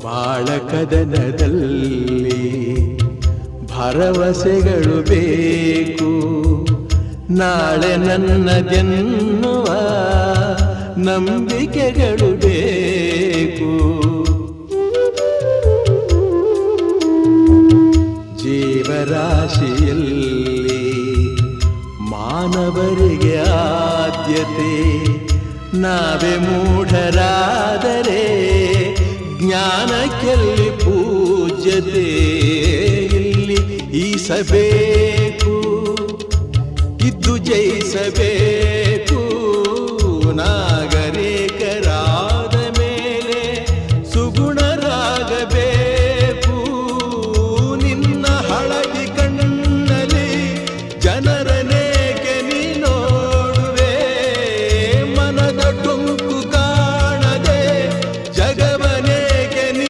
ಬಾಳ ಕದನದಲ್ಲಿ ಭರವಸೆಗಳು ಬೇಕು, ನಾಳೆ ನನ್ನದೆನ್ನುವ ನಂಬಿಕೆಗಳು ಬೇಕು. ಜೀವರಾಶಿಯಲ್ಲಿ ಮಾನವರಿಗೆ ಆದ್ಯತೆ, ನಾವೇ ಮೂಢರಾದರೆ ಜ್ಞಾನಕ್ಕೆಲ್ಲಿ ಪೂಜ್ಯತೆ. ಇಲ್ಲಿ ಈಸಬೇಕು, ಇದ್ದು ಜಯಿಸಬೇಕು, ನಾಗ